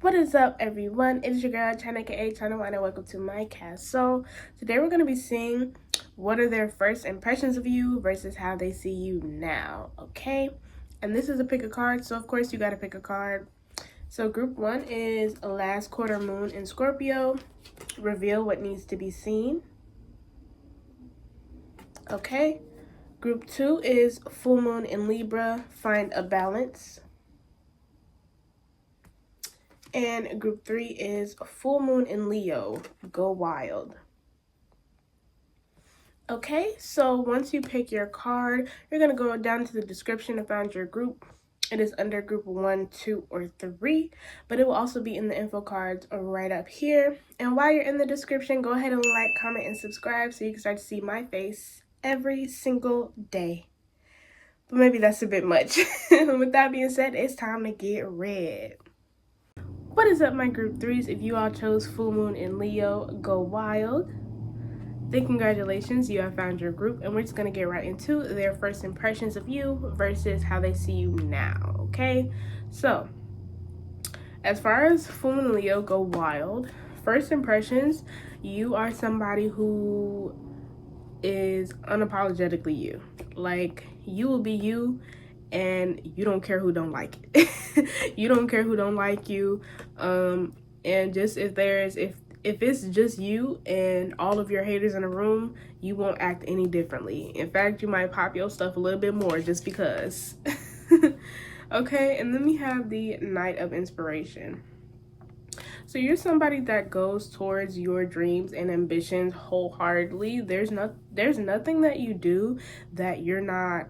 What is up, everyone? It is your girl China aka China One, and welcome to my cast. So today we're going to be seeing what are their first impressions of you versus how they see you now. Okay, and this is a pick a card, so of course you got to pick a card. So group one is a last quarter moon in Scorpio. Reveal what needs to be seen. Okay, group two is full moon in Libra. Find a balance. And group three is full moon in Leo. Go wild. Okay, so once you pick your card, you're going to go down to the description and find your group. It is under group 1, 2, or 3, but it will also be in the info cards right up here. And while you're in the description, go ahead and like, comment, and subscribe so you can start to see my face every single day. But maybe that's a bit much. With that being said, it's time to get read. What is up, my group 3s? If you all chose full moon in Leo, go wild. Then congratulations, you have found your group, and we're just going to get right into their first impressions of you versus how they see you now, okay? So, as far as full moon in Leo, go wild. First impressions, you are somebody who is unapologetically you. Like, you will be you, and you don't care who don't like it. You don't care who don't like you. And just if it's just you and all of your haters in a room, you won't act any differently. In fact, you might pop your stuff a little bit more just because. Okay, and then we have the Knight of Inspiration. So you're somebody that goes towards your dreams and ambitions wholeheartedly. There's nothing that you do that you're not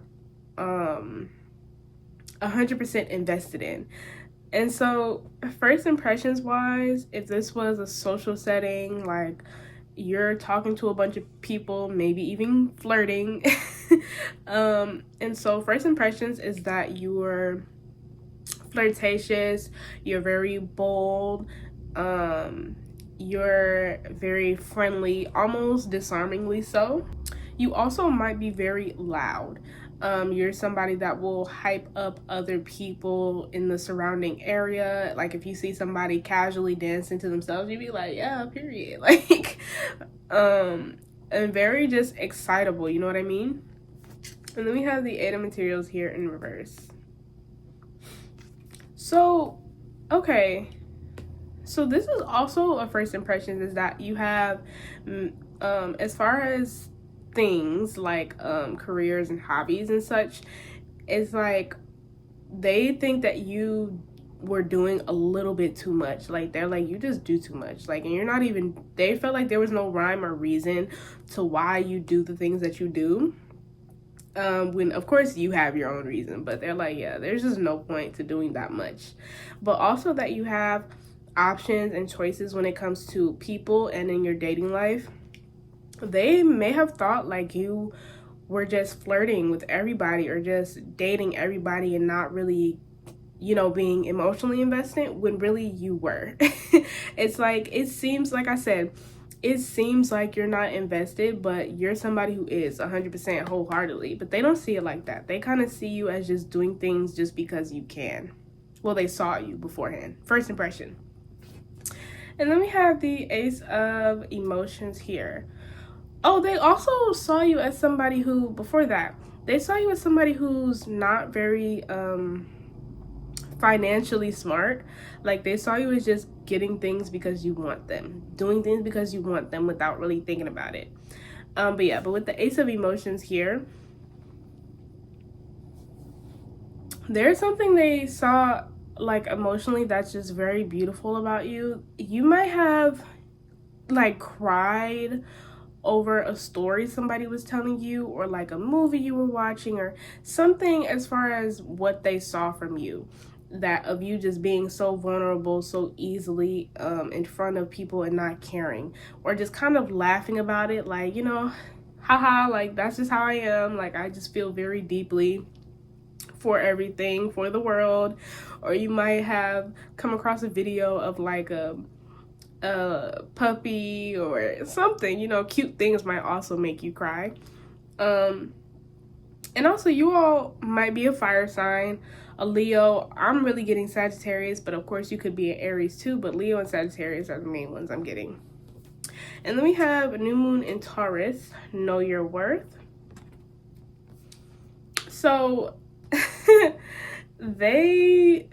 100% invested in. And so first impressions wise, if this was a social setting, like you're talking to a bunch of people, maybe even flirting, and so first impressions is that you're flirtatious, you're very bold, you're very friendly, almost disarmingly so. You also might be very loud. You're somebody that will hype up other people in the surrounding area. Like if you see somebody casually dancing to themselves, you'd be like, yeah, period. Like, and very just excitable, you know what I mean? And then we have the Eight of Materials here in reverse. So, okay. So this is also a first impression, is that you have, as far as things like careers and hobbies and such, it's like they think that you were doing a little bit too much. Like they're like, you just do too much. Like, and you're not even, they felt like there was no rhyme or reason to why you do the things that you do. When of course you have your own reason, but they're like, yeah, there's just no point to doing that much. But also that you have options and choices when it comes to people and in your dating life. They may have thought like you were just flirting with everybody or just dating everybody and not really, being emotionally invested, when really you were. It's like, it seems like you're not invested, but you're somebody who is 100% wholeheartedly. But they don't see it like that. They kind of see you as just doing things just because you can. Well, they saw you beforehand. First impression. And then we have the Ace of Emotions here. Oh, they also saw you as somebody who, before that, they saw you as somebody who's not very financially smart. Like they saw you as just getting things because you want them, doing things because you want them without really thinking about it. But with the Ace of Emotions here, there's something they saw like emotionally that's just very beautiful about you. You might have like cried over a story somebody was telling you, or like a movie you were watching, or something, as far as what they saw from you, that of you just being so vulnerable so easily in front of people and not caring, or just kind of laughing about it, like, haha, like that's just how I am, like I just feel very deeply for everything, for the world. Or you might have come across a video of like a puppy or something, cute things might also make you cry. And also, you all might be a fire sign, a Leo. I'm really getting Sagittarius, but of course you could be an Aries too, but Leo and Sagittarius are the main ones I'm getting. And then we have a new moon in Taurus, know your worth. So they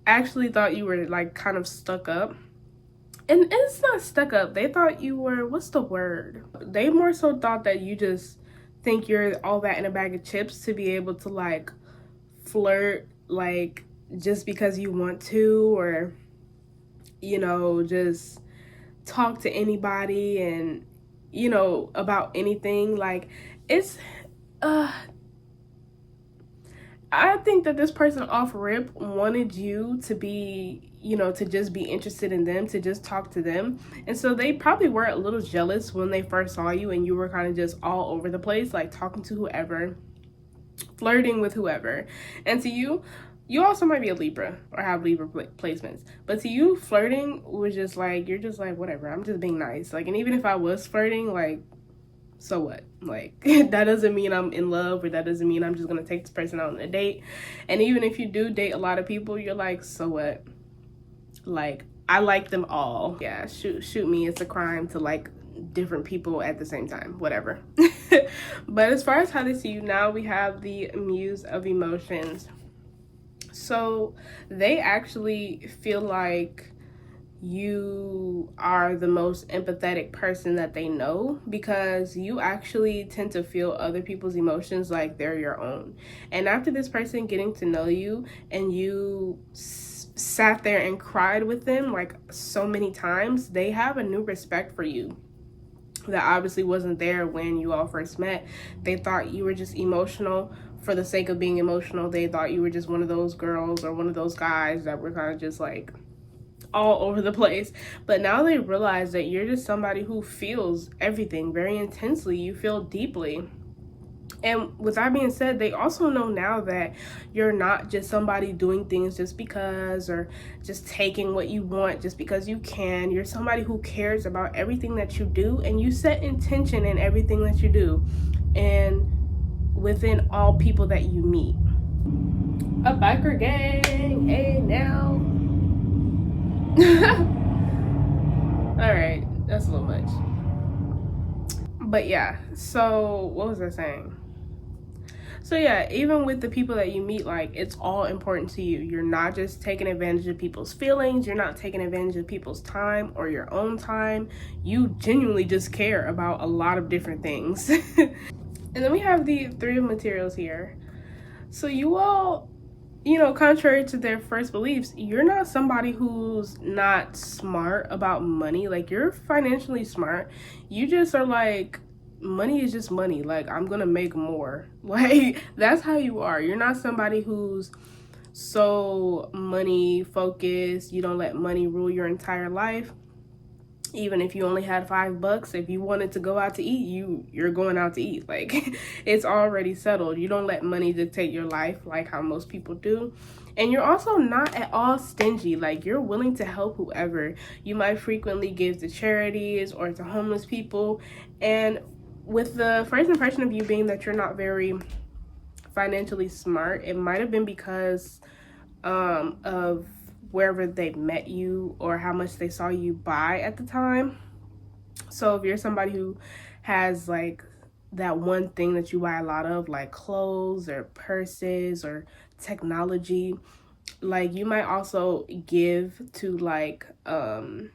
actually thought you were like kind of stuck up. And it's not stuck up. They thought you were, what's the word? They more so thought that you just think you're all that in a bag of chips to be able to like flirt like just because you want to, or you know, just talk to anybody and you know about anything. Like it's I think that this person off rip wanted you to be, you know, to just be interested in them, to just talk to them. And so they probably were a little jealous when they first saw you and you were kind of just all over the place, like talking to whoever, flirting with whoever. And to you, you also might be a Libra or have Libra placements. But to you, flirting was just like, you're just like, whatever, I'm just being nice. Like, and even if I was flirting, like, so what? Like, that doesn't mean I'm in love, or that doesn't mean I'm just gonna take this person out on a date. And even if you do date a lot of people, you're like, so what? Like, I like them all. Yeah, shoot me, it's a crime to like different people at the same time, whatever. But as far as how they see you now, we have the Muse of Emotions. So they actually feel like you are the most empathetic person that they know, because you actually tend to feel other people's emotions like they're your own. And after this person getting to know you and you sat there and cried with them like so many times, they have a new respect for you that obviously wasn't there when you all first met. They thought you were just emotional for the sake of being emotional. They thought you were just one of those girls or one of those guys that were kind of just like all over the place. But now they realize that you're just somebody who feels everything very intensely. You feel deeply. And with that being said, they also know now that you're not just somebody doing things just because, or just taking what you want just because you can. You're somebody who cares about everything that you do, and you set intention in everything that you do and within all people that you meet. A biker gang, hey now. All right, that's a little much. But yeah, so what was I saying? So yeah, even with the people that you meet, like, it's all important to you. You're not just taking advantage of people's feelings. You're not taking advantage of people's time or your own time. You genuinely just care about a lot of different things. And then we have the Three of Materials here. So you all, you know, contrary to their first beliefs, you're not somebody who's not smart about money. Like, you're financially smart. You just are like, money is just money. Like, I'm gonna make more. Like, that's how you are. You're not somebody who's so money focused. You don't let money rule your entire life. Even if you only had $5, if you wanted to go out to eat, you're going out to eat. Like, it's already settled. You don't let money dictate your life like how most people do. And you're also not at all stingy. Like, you're willing to help whoever. You might frequently give to charities or to homeless people. And with the first impression of you being that you're not very financially smart, it might have been because of wherever they met you or how much they saw you buy at the time. So if you're somebody who has like that one thing that you buy a lot of, like clothes or purses or technology, like you might also give to like the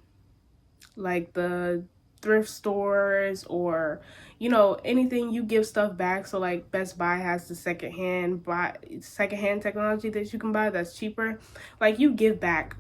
thrift stores, or you know, anything. You give stuff back. So like Best Buy has the secondhand technology that you can buy that's cheaper. Like, you give back.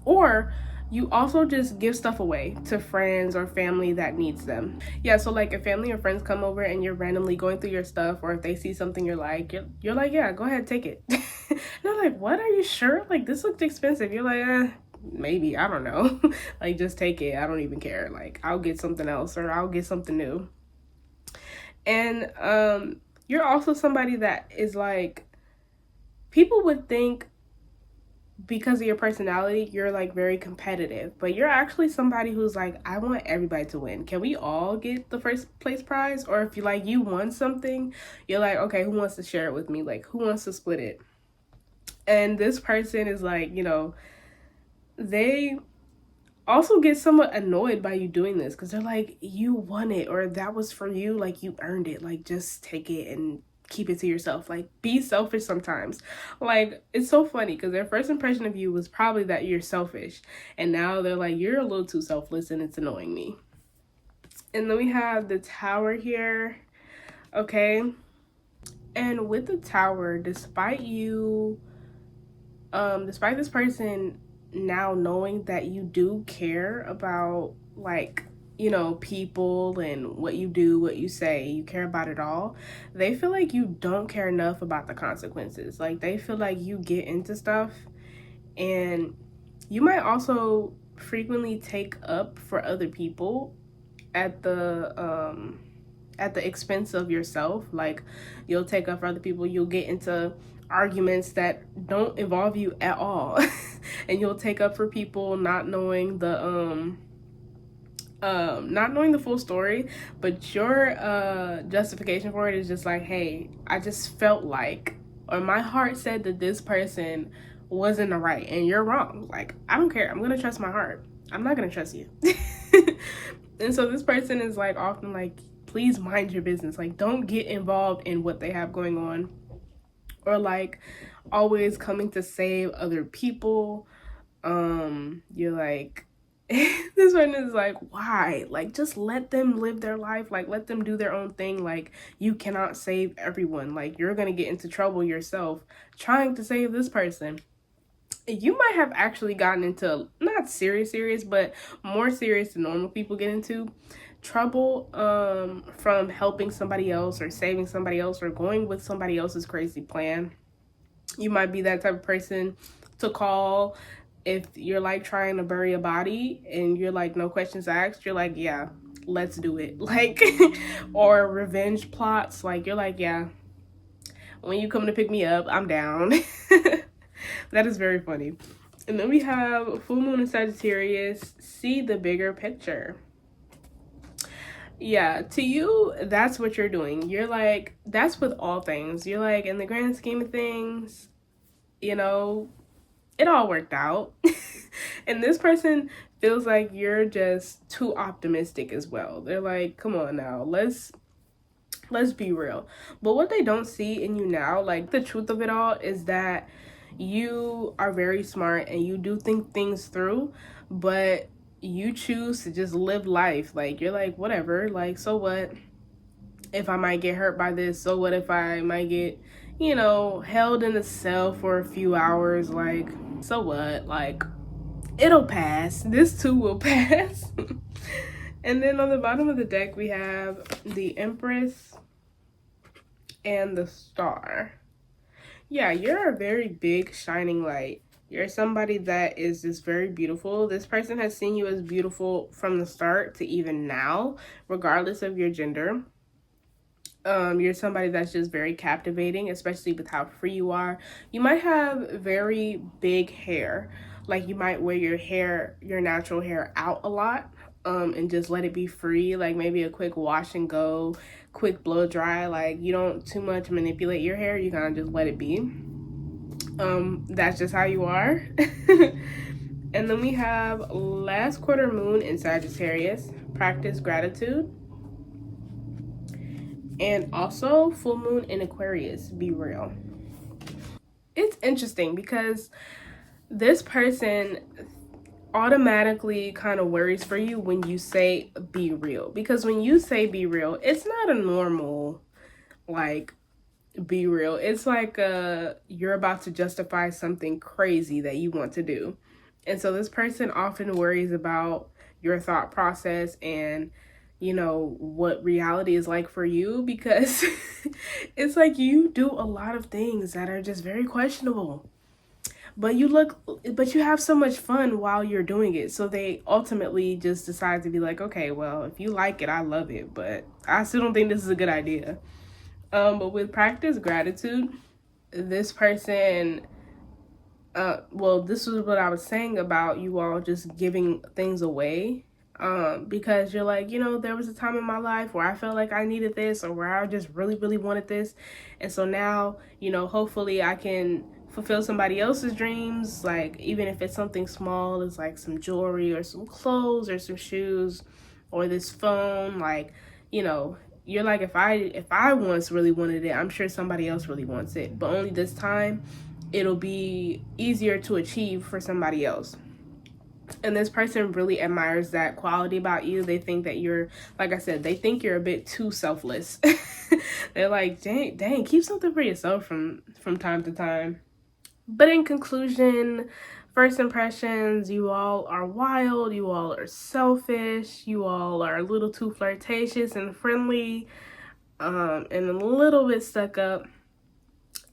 Or you also just give stuff away to friends or family that needs them. Yeah, so like if family or friends come over and you're randomly going through your stuff, or if they see something you're like, yeah, go ahead, take it. And they're like, what, are you sure? Like, this looks expensive. You're like, maybe, I don't know. Like, just take it. I don't even care. Like, I'll get something else, or I'll get something new. And you're also somebody that is like, people would think because of your personality, you're like very competitive, but you're actually somebody who's like, I want everybody to win. Can we all get the first place prize? Or if you like, you won something, you're like, okay, who wants to share it with me? Like, who wants to split it? And this person is like, they also get somewhat annoyed by you doing this because they're like, you won it, or that was for you, like you earned it, like just take it and keep it to yourself. Like, be selfish sometimes. Like, it's so funny because their first impression of you was probably that you're selfish, and now they're like, you're a little too selfless and it's annoying me. And then we have the Tower here. Okay, and with the Tower, despite this person now knowing that you do care about, like, people and what you do, what you say, you care about it all, they feel like you don't care enough about the consequences. Like, they feel like you get into stuff, and you might also frequently take up for other people at the expense of yourself. Like, you'll take up for other people, you'll get into arguments that don't involve you at all. And you'll take up for people not knowing the full story, but your justification for it is just like, hey, I just felt like, or my heart said that this person was in the right and you're wrong. Like, I don't care, I'm gonna trust my heart, I'm not gonna trust you. And so this person is like often like, please mind your business. Like, don't get involved in what they have going on, or like always coming to save other people. You're like, this one is like, why? Like, just let them live their life. Like, let them do their own thing. Like, you cannot save everyone. Like, you're gonna get into trouble yourself trying to save this person. You might have actually gotten into, not serious, but more serious than normal people get into trouble from helping somebody else or saving somebody else or going with somebody else's crazy plan. You might be that type of person to call if you're like trying to bury a body and you're like, no questions asked, you're like, yeah, let's do it. Like, or revenge plots, like, you're like, yeah, when you come to pick me up, I'm down. That is very funny. And then we have full moon in Sagittarius. See the bigger picture. Yeah, to you, that's what you're doing. You're like, that's with all things. You're like, in the grand scheme of things, it all worked out. And this person feels like you're just too optimistic as well. They're like, come on now, let's be real. But what they don't see in you now, like, the truth of it all is that you are very smart and you do think things through, but you choose to just live life. Like, you're like, whatever, like, so what if I might get hurt by this? So what if I might get, held in a cell for a few hours? Like, so what? Like, it'll pass. This too will pass. And then on the bottom of the deck, we have the Empress and the Star. Yeah, you're a very big shining light. You're somebody that is just very beautiful. This person has seen you as beautiful from the start to even now, regardless of your gender. You're somebody that's just very captivating, especially with how free you are. You might have very big hair. Like, you might wear your natural hair out a lot, and just let it be free. Like, maybe a quick wash and go, quick blow dry. Like, you don't too much manipulate your hair. You kind of just let it be. That's just how you are. And then we have last quarter moon in Sagittarius. Practice gratitude. And also full moon in Aquarius. Be real. It's interesting because this person automatically kind of worries for you when you say be real. Because when you say be real, it's not a normal, like, be real. It's like you're about to justify something crazy that you want to do. And so this person often worries about your thought process and what reality is like for you, because it's like you do a lot of things that are just very questionable, but you have so much fun while you're doing it. So they ultimately just decide to be like, okay, well, if you like it, I love it, but I still don't think this is a good idea. But with practice gratitude, this person well, this was what I was saying about you all just giving things away. Because you're like, there was a time in my life where I felt like I needed this, or where I just really, really wanted this. And so now, hopefully I can fulfill somebody else's dreams. Like, even if it's something small, it's like some jewelry or some clothes or some shoes or this phone. Like, you're like, if I once really wanted it, I'm sure somebody else really wants it. But only this time it'll be easier to achieve for somebody else. And this person really admires that quality about you. They think that you're, like I said, they think you're a bit too selfless. They're like, dang, keep something for yourself from time to time. But in conclusion, first impressions, you all are wild, you all are selfish, you all are a little too flirtatious and friendly, and a little bit stuck up.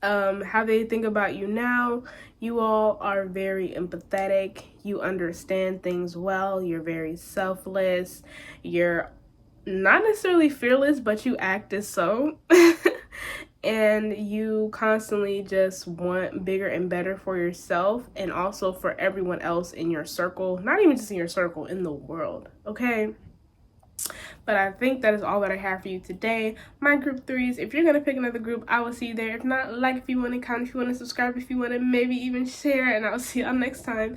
How they think about you now, you all are very empathetic, you understand things well, you're very selfless, you're not necessarily fearless, but you act as so. And you constantly just want bigger and better for yourself and also for everyone else in your circle, not even just in your circle, in the world, okay? But I think that is all that I have for you today. My group threes. If you're going to pick another group, I will see you there. If not, like if you want to, comment if you want to, subscribe if you want to, maybe even share. And I'll see y'all next time.